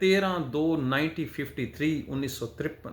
13/2/1953 1953।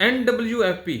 NWFP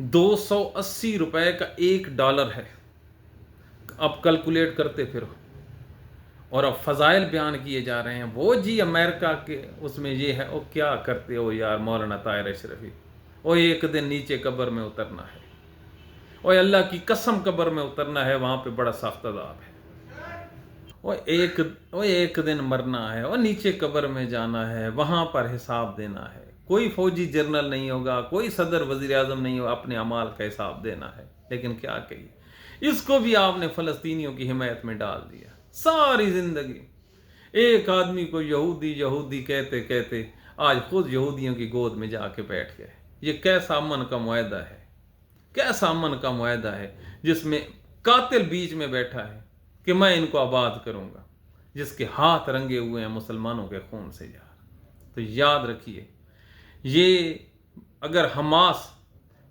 280 روپے کا $1 ہے. اب کیلکولیٹ کرتے پھرو. اور اب فضائل بیان کیے جا رہے ہیں. وہ جی امریکہ کے اس میں یہ ہے. وہ کیا کرتے ہو یار مولانا طاہر اشرفی؟ وہ ایک دن نیچے قبر میں اترنا ہے. وہ اللہ کی قسم قبر میں اترنا ہے. وہاں پہ بڑا سخت عذاب ہے. وہ ایک دن مرنا ہے. وہ نیچے قبر میں جانا ہے. وہاں پر حساب دینا ہے. کوئی فوجی جنرل نہیں ہوگا, کوئی صدر وزیر اعظم نہیں ہوگا, اپنے اعمال کا حساب دینا ہے. لیکن کیا کہیے, اس کو بھی آپ نے فلسطینیوں کی حمایت میں ڈال دیا. ساری زندگی ایک آدمی کو یہودی کہتے کہتے آج خود یہودیوں کی گود میں جا کے بیٹھ گئے. یہ کیسا امن کا معاہدہ ہے, کیسا امن کا معاہدہ ہے جس میں قاتل بیچ میں بیٹھا ہے کہ میں ان کو آباد کروں گا, جس کے ہاتھ رنگے ہوئے ہیں مسلمانوں کے خون سے یار. تو یاد رکھیے, یہ اگر حماس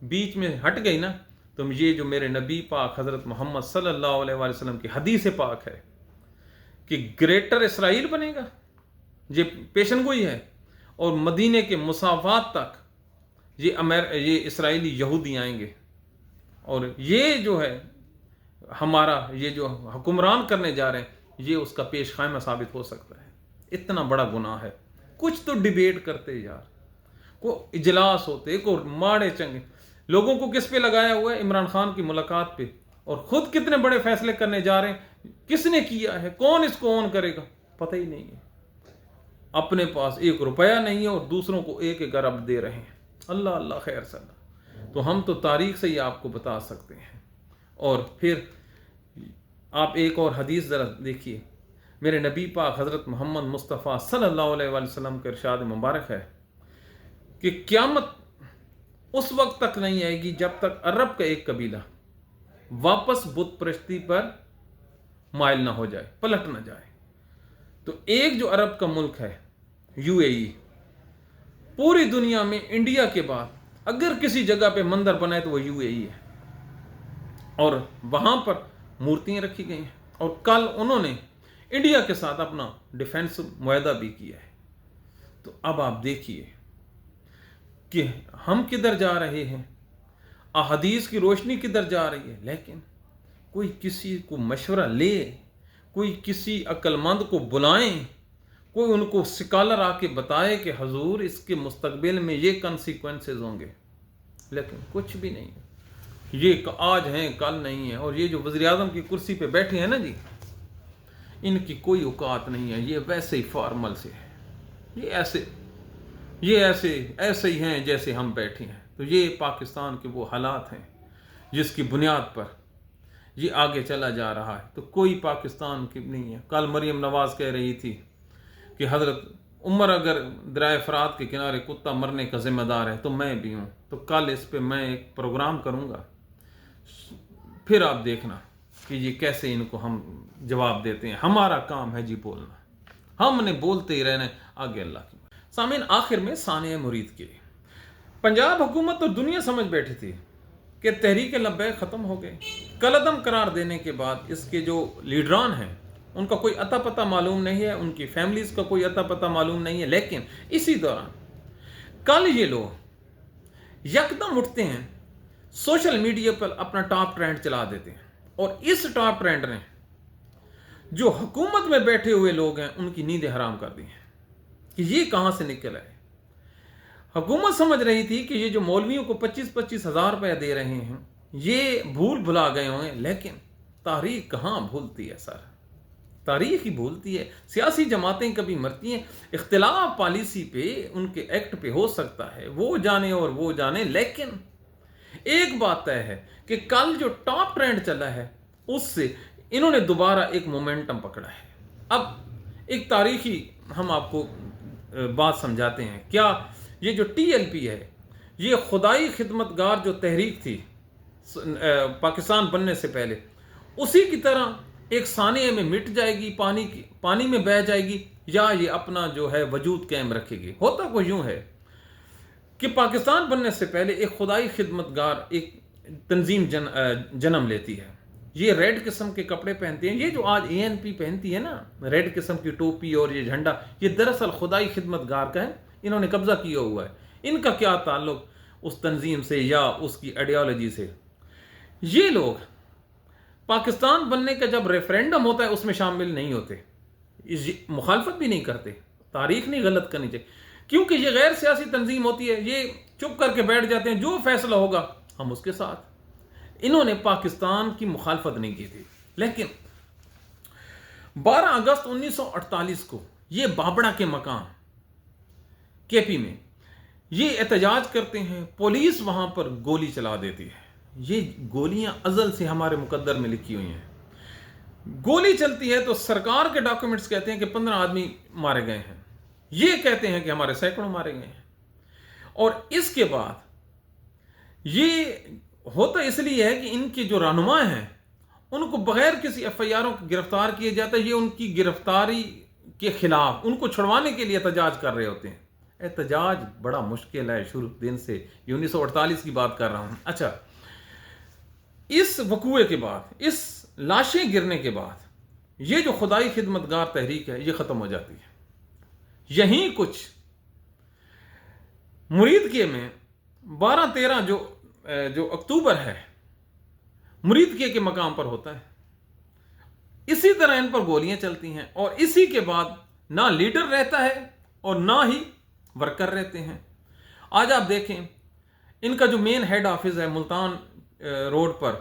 بیچ میں ہٹ گئی نا, تو یہ جو میرے نبی پاک حضرت محمد صلی اللہ علیہ وآلہ وسلم کی حدیث پاک ہے کہ گریٹر اسرائیل بنے گا, یہ پیشن گوئی ہے. اور مدینے کے مسافات تک یہ اسرائیلی یہودی آئیں گے. اور یہ جو ہے ہمارا یہ جو حکمران کرنے جا رہے ہیں, یہ اس کا پیش خیمہ ثابت ہو سکتا ہے. اتنا بڑا گناہ ہے. کچھ تو ڈیبیٹ کرتے یار, کوئی اجلاس ہوتے, کوئی ماڑے چنگے. لوگوں کو کس پہ لگایا ہوا ہے؟ عمران خان کی ملاقات پہ. اور خود کتنے بڑے فیصلے کرنے جا رہے ہیں, کس نے کیا ہے, کون اس کو اون کرے گا, پتہ ہی نہیں ہے. اپنے پاس $1 نہیں ہے اور دوسروں کو 1 ارب دے رہے ہیں. اللہ خیر صلی. تو ہم تو تاریخ سے ہی آپ کو بتا سکتے ہیں. اور پھر آپ ایک اور حدیث ذرا دیکھیے. میرے نبی پاک حضرت محمد مصطفیٰ صلی اللہ علیہ وآلہ وسلم کا ارشاد مبارک ہے کہ قیامت اس وقت تک نہیں آئے گی جب تک عرب کا ایک قبیلہ واپس بت پرستی پر مائل نہ ہو جائے, پلٹ نہ جائے. تو ایک جو عرب کا ملک ہے UAE, پوری دنیا میں انڈیا کے بعد اگر کسی جگہ پہ مندر بنائے تو وہ UAE ہے. اور وہاں پر مورتیاں رکھی گئی ہیں. اور کل انہوں نے انڈیا کے ساتھ اپنا ڈیفنس معاہدہ بھی کیا ہے. تو اب آپ دیکھیے کہ ہم کدھر جا رہے ہیں, احادیث کی روشنی کدھر جا رہی ہے. لیکن کوئی کسی کو مشورہ لے, کوئی کسی عقل مند کو بلائیں, کوئی ان کو سکالر آ کے بتائے کہ حضور اس کے مستقبل میں یہ کنسیکوینسز ہوں گے. لیکن کچھ بھی نہیں ہے. یہ آج ہیں کل نہیں ہے. اور یہ جو وزیر اعظم کی کرسی پہ بیٹھے ہیں نا جی, ان کی کوئی اوقات نہیں ہے. یہ ویسے ہی فارمل سے ہے. یہ ایسے ہی ہیں جیسے ہم بیٹھے ہیں. تو یہ پاکستان کے وہ حالات ہیں جس کی بنیاد پر یہ آگے چلا جا رہا ہے. تو کوئی پاکستان کی نہیں ہے. کل مریم نواز کہہ رہی تھی کہ حضرت عمر اگر دریائے فرات کے کنارے کتا مرنے کا ذمہ دار ہے تو میں بھی ہوں. تو کل اس پہ میں ایک پروگرام کروں گا, پھر آپ دیکھنا کہ یہ کیسے ان کو ہم جواب دیتے ہیں. ہمارا کام ہے جی بولنا, ہم نے بولتے ہی رہنا ہے, آگے اللہ کی. سامعین, آخر میں ثانیہ مرید کے پنجاب حکومت اور دنیا سمجھ بیٹھی تھی کہ تحریک لبیک ختم ہو گئے. کالعدم قرار دینے کے بعد اس کے جو لیڈران ہیں ان کا کوئی عطا پتہ معلوم نہیں ہے, ان کی فیملیز کا کوئی عطا پتہ معلوم نہیں ہے. لیکن اسی دوران کل یہ لوگ یکدم اٹھتے ہیں, سوشل میڈیا پر اپنا ٹاپ ٹرینڈ چلا دیتے ہیں. اور اس ٹاپ ٹرینڈ نے جو حکومت میں بیٹھے ہوئے لوگ ہیں ان کی نیندیں حرام کر دی ہیں کہ یہ کہاں سے نکل آئے. حکومت سمجھ رہی تھی کہ یہ جو مولویوں کو 25,000 روپے دے رہے ہیں یہ بھول بھلا گئے ہوں گے. لیکن تاریخ کہاں بھولتی ہے سر, تاریخ ہی بھولتی ہے. سیاسی جماعتیں کبھی مرتی ہیں. اختلاف پالیسی پہ, ان کے ایکٹ پہ ہو سکتا ہے, وہ جانے اور وہ جانے. لیکن ایک بات طے ہے کہ کل جو ٹاپ ٹرینڈ چلا ہے اس سے انہوں نے دوبارہ ایک مومنٹم پکڑا ہے. اب ایک تاریخی ہم آپ کو بات سمجھاتے ہیں. کیا یہ جو TLP ہے یہ خدائی خدمت گار جو تحریک تھی پاکستان بننے سے پہلے, اسی کی طرح ایک ثانیے میں مٹ جائے گی, پانی میں بہہ جائے گی, یا یہ اپنا جو ہے وجود قائم رکھے گی. ہوتا کو یوں ہے کہ پاکستان بننے سے پہلے ایک خدائی خدمت گار ایک تنظیم جنم لیتی ہے. یہ ریڈ قسم کے کپڑے پہنتے ہیں. یہ جو آج ANP پہنتی ہے نا, ریڈ قسم کی ٹوپی اور یہ جھنڈا, یہ دراصل خدائی خدمت گار کا ہے. انہوں نے قبضہ کیا ہوا ہے. ان کا کیا تعلق اس تنظیم سے یا اس کی آئیڈیالوجی سے. یہ لوگ پاکستان بننے کا جب ریفرینڈم ہوتا ہے اس میں شامل نہیں ہوتے, مخالفت بھی نہیں کرتے. تاریخ نہیں غلط کرنی چاہیے, کیونکہ یہ غیر سیاسی تنظیم ہوتی ہے, یہ چپ کر کے بیٹھ جاتے ہیں, جو فیصلہ ہوگا ہم اس کے ساتھ. انہوں نے پاکستان کی مخالفت نہیں کی تھی. لیکن 12 اگست 1948 کو یہ بابڑا کے مقام کے پی میں یہ احتجاج کرتے ہیں, پولیس وہاں پر گولی چلا دیتی ہے. یہ گولیاں ازل سے ہمارے مقدر میں لکھی ہوئی ہیں. گولی چلتی ہے تو سرکار کے ڈاکومنٹس کہتے ہیں کہ 15 آدمی مارے گئے ہیں, یہ کہتے ہیں کہ ہمارے سینکڑوں مارے گئے ہیں. اور اس کے بعد یہ ہوتا اس لیے ہے کہ ان کے جو رہنما ہیں ان کو بغیر کسی ایف آئی آروں کو گرفتار کیا جاتا ہے. یہ ان کی گرفتاری کے خلاف ان کو چھڑوانے کے لیے احتجاج کر رہے ہوتے ہیں. احتجاج بڑا مشکل ہے شروع دن سے, یہ 1948 کی بات کر رہا ہوں. اچھا, اس وقوعے کے بعد, اس لاشیں گرنے کے بعد یہ جو خدائی خدمتگار تحریک ہے یہ ختم ہو جاتی ہے. یہیں کچھ مریدکیے میں 12-13 جو اکتوبر ہے مریدکیے کے مقام پر ہوتا ہے. اسی طرح ان پر گولیاں چلتی ہیں اور اسی کے بعد نہ لیڈر رہتا ہے اور نہ ہی ورکر رہتے ہیں. آج آپ دیکھیں ان کا جو مین ہیڈ آفس ہے ملتان روڈ پر,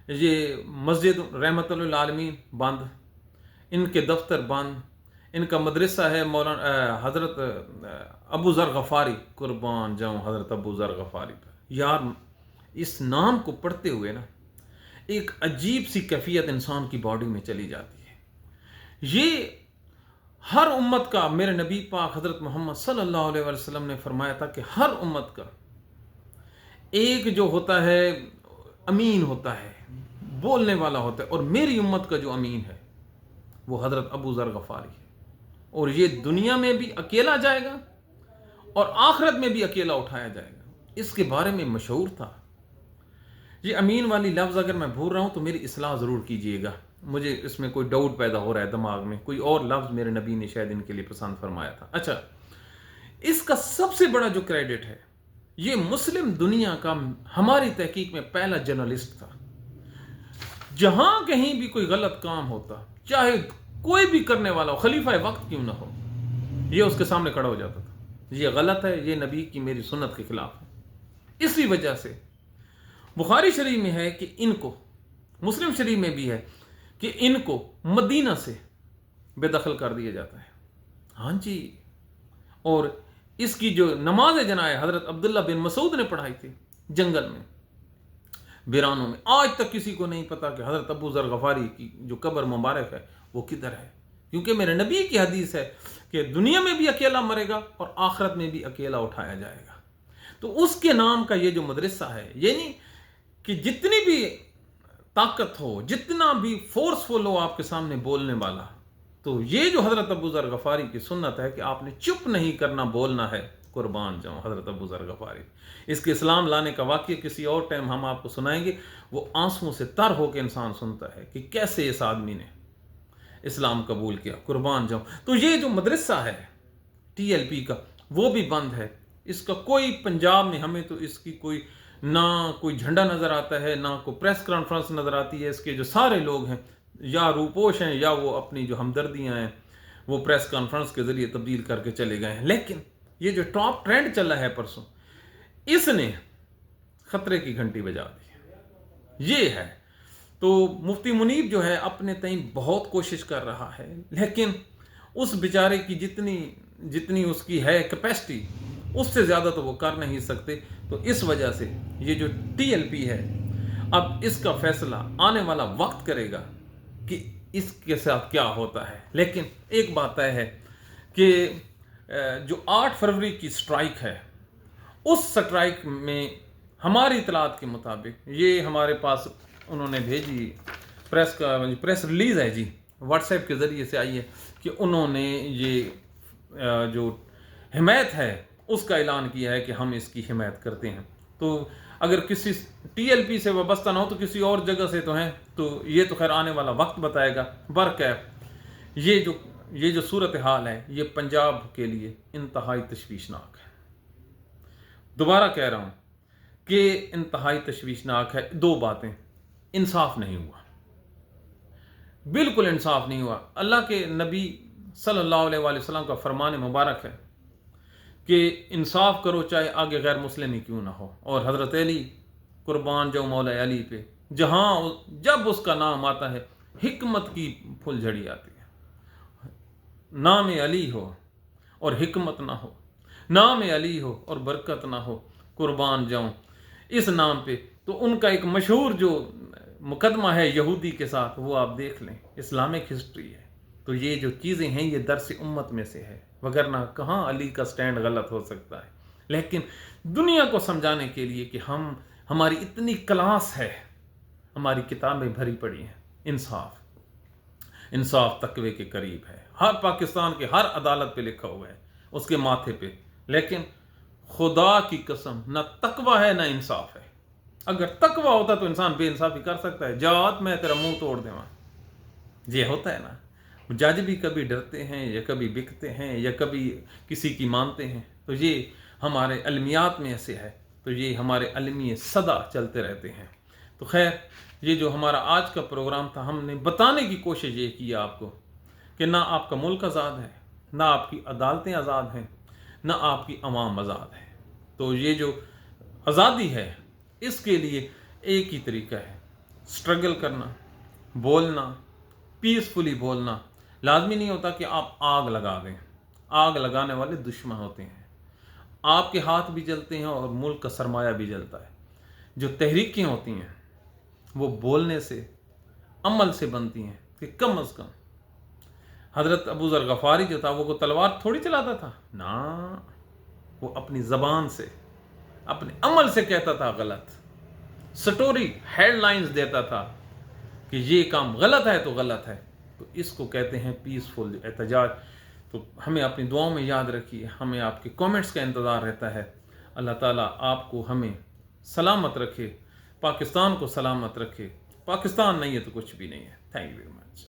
یہ مسجد رحمت للعالمین بند, ان کے دفتر بند, ان کا مدرسہ ہے مولانا حضرت ابو ذر غفاری, قربان جاؤں حضرت ابو ذر غفاری پر. یار اس نام کو پڑھتے ہوئے نا ایک عجیب سی کیفیت انسان کی باڈی میں چلی جاتی ہے. یہ ہر امت کا, میرے نبی پاک حضرت محمد صلی اللہ علیہ وسلم نے فرمایا تھا کہ ہر امت کا ایک جو ہوتا ہے امین ہوتا ہے, بولنے والا ہوتا ہے, اور میری امت کا جو امین ہے وہ حضرت ابو ذر غفاری ہے. اور یہ دنیا میں بھی اکیلا جائے گا اور آخرت میں بھی اکیلا اٹھایا جائے گا. اس کے بارے میں مشہور تھا. یہ امین والی لفظ اگر میں بھول رہا ہوں تو میری اصلاح ضرور کیجئے گا, مجھے اس میں کوئی ڈاؤٹ پیدا ہو رہا ہے دماغ میں, کوئی اور لفظ میرے نبی نے شاید ان کے لیے پسند فرمایا تھا. اچھا, اس کا سب سے بڑا جو کریڈٹ ہے, یہ مسلم دنیا کا ہماری تحقیق میں پہلا جرنلسٹ تھا. جہاں کہیں بھی کوئی غلط کام ہوتا, چاہے کوئی بھی کرنے والا ہو, خلیفہ وقت کیوں نہ ہو, یہ اس کے سامنے کھڑا ہو جاتا تھا. یہ غلط ہے, یہ نبی کی میری سنت کے خلاف ہے. اسی وجہ سے بخاری شریف میں ہے کہ ان کو, مسلم شریف میں بھی ہے کہ ان کو مدینہ سے بے دخل کر دیا جاتا ہے. ہاں جی, اور اس کی جو نماز جنازہ حضرت عبداللہ بن مسعود نے پڑھائی تھی جنگل میں, ویرانوں میں, آج تک کسی کو نہیں پتا کہ حضرت ابو ذر غفاری کی جو قبر مبارک ہے وہ کدھر ہے. کیونکہ میرے نبی کی حدیث ہے کہ دنیا میں بھی اکیلا مرے گا اور آخرت میں بھی اکیلا اٹھایا جائے گا. تو اس کے نام کا یہ جو مدرسہ ہے, یعنی کہ جتنی بھی طاقت ہو, جتنا بھی فورسفل ہو آپ کے سامنے بولنے والا, تو یہ جو حضرت ابو ذر غفاری کی سنت ہے کہ آپ نے چپ نہیں کرنا, بولنا ہے. قربان جاؤں حضرت ابو ذر غفاری. اس کے اسلام لانے کا واقعہ کسی اور ٹائم ہم آپ کو سنائیں گے. وہ آنسوں سے تر ہو کے انسان سنتا ہے کہ کیسے اس آدمی نے اسلام قبول کیا. قربان جاؤں. تو یہ جو مدرسہ ہے ٹی ایل پی کا وہ بھی بند ہے. اس کا کوئی پنجاب میں ہمیں تو اس کی کوئی نہ کوئی جھنڈا نظر آتا ہے, نہ کوئی پریس کانفرنس نظر آتی ہے. اس کے جو سارے لوگ ہیں یا روپوش ہیں یا وہ اپنی جو ہمدردیاں ہیں وہ پریس کانفرنس کے ذریعے تبدیل کر کے چلے گئے ہیں. لیکن یہ جو ٹاپ ٹرینڈ چل رہا ہے پرسوں, اس نے خطرے کی گھنٹی بجا دی. یہ ہے تو مفتی منیب جو ہے اپنے تئیں بہت کوشش کر رہا ہے, لیکن اس بیچارے کی جتنی اس کی ہے کیپیسٹی, اس سے زیادہ تو وہ کر نہیں سکتے. تو اس وجہ سے یہ جو ٹی ایل پی ہے اب اس کا فیصلہ آنے والا وقت کرے گا کہ اس کے ساتھ کیا ہوتا ہے. لیکن ایک بات طے ہے کہ جو 8 فروری کی سٹرائک ہے, اس سٹرائک میں ہماری اطلاعات کے مطابق, یہ ہمارے پاس انہوں نے بھیجی پریس ریلیز ہے جی, واٹس ایپ کے ذریعے سے آئی ہے کہ انہوں نے یہ جو حمایت ہے اس کا اعلان کیا ہے کہ ہم اس کی حمایت کرتے ہیں. تو اگر کسی ٹی ایل پی سے وابستہ نہ ہو تو کسی اور جگہ سے تو ہیں, تو یہ تو خیر آنے والا وقت بتائے گا. برکیف یہ جو صورتحال ہے یہ پنجاب کے لیے انتہائی تشویشناک ہے. دوبارہ کہہ رہا ہوں, کہ انتہائی تشویشناک ہے. دو باتیں: انصاف نہیں ہوا، بالکل انصاف نہیں ہوا. اللہ کے نبی صلی اللہ علیہ وآلہ وسلم کا فرمان مبارک ہے کہ انصاف کرو چاہے آگے غیر مسلم ہی کیوں نہ ہو. اور حضرت علی، قربان جو مولا علی پہ، جہاں جب اس کا نام آتا ہے حکمت کی پھل جھڑی آتی ہے. نام علی ہو اور حکمت نہ ہو، نام علی ہو اور برکت نہ ہو، قربان جاؤں اس نام پہ. تو ان کا ایک مشہور جو مقدمہ ہے یہودی کے ساتھ، وہ آپ دیکھ لیں، اسلامک ہسٹری ہے. تو یہ جو چیزیں ہیں یہ درس امت میں سے ہے، وگرنہ کہاں علی کا سٹینڈ غلط ہو سکتا ہے. لیکن دنیا کو سمجھانے کے لیے کہ ہماری اتنی کلاس ہے، ہماری کتابیں بھری پڑی ہیں. انصاف تقوی کے قریب ہے، ہر پاکستان کے ہر عدالت پہ لکھا ہوا ہے، اس کے ماتھے پہ. لیکن خدا کی قسم نہ تقوی ہے نہ انصاف ہے. اگر تقوی ہوتا تو انسان بے انصافی کر سکتا ہے. جات میں تیرا منہ توڑ دوں، یہ ہوتا ہے نا. جج بھی کبھی ڈرتے ہیں یا کبھی بکتے ہیں یا کبھی کسی کی مانتے ہیں. تو یہ ہمارے علمیات میں ایسے ہے، تو یہ ہمارے علمی صدا چلتے رہتے ہیں. تو خیر، یہ جو ہمارا آج کا پروگرام تھا، ہم نے بتانے کی کوشش یہ کی آپ کو کہ نہ آپ کا ملک آزاد ہے، نہ آپ کی عدالتیں آزاد ہیں، نہ آپ کی عوام آزاد ہے. تو یہ جو آزادی ہے، اس کے لیے ایک ہی طریقہ ہے: سٹرگل کرنا، بولنا، پیسفلی بولنا. لازمی نہیں ہوتا کہ آپ آگ لگا دیں. آگ لگانے والے دشمن ہوتے ہیں. آپ کے ہاتھ بھی جلتے ہیں اور ملک کا سرمایہ بھی جلتا ہے. جو تحریکیں ہوتی ہیں وہ بولنے سے، عمل سے بنتی ہیں. کہ کم از کم حضرت ابو ذر غفاری جو تھا، وہ کوئی تلوار تھوڑی چلاتا تھا نا، وہ اپنی زبان سے، اپنے عمل سے کہتا تھا غلط. سٹوری ہیڈ لائنز دیتا تھا کہ یہ کام غلط ہے تو غلط ہے. تو اس کو کہتے ہیں پیسفل احتجاج. تو ہمیں اپنی دعاؤں میں یاد رکھیے، ہمیں آپ کے کامنٹس کا انتظار رہتا ہے. اللہ تعالیٰ آپ کو ہمیں سلامت رکھے، پاکستان کو سلامت رکھے. پاکستان نہیں ہے تو کچھ بھی نہیں ہے. Thank you very much.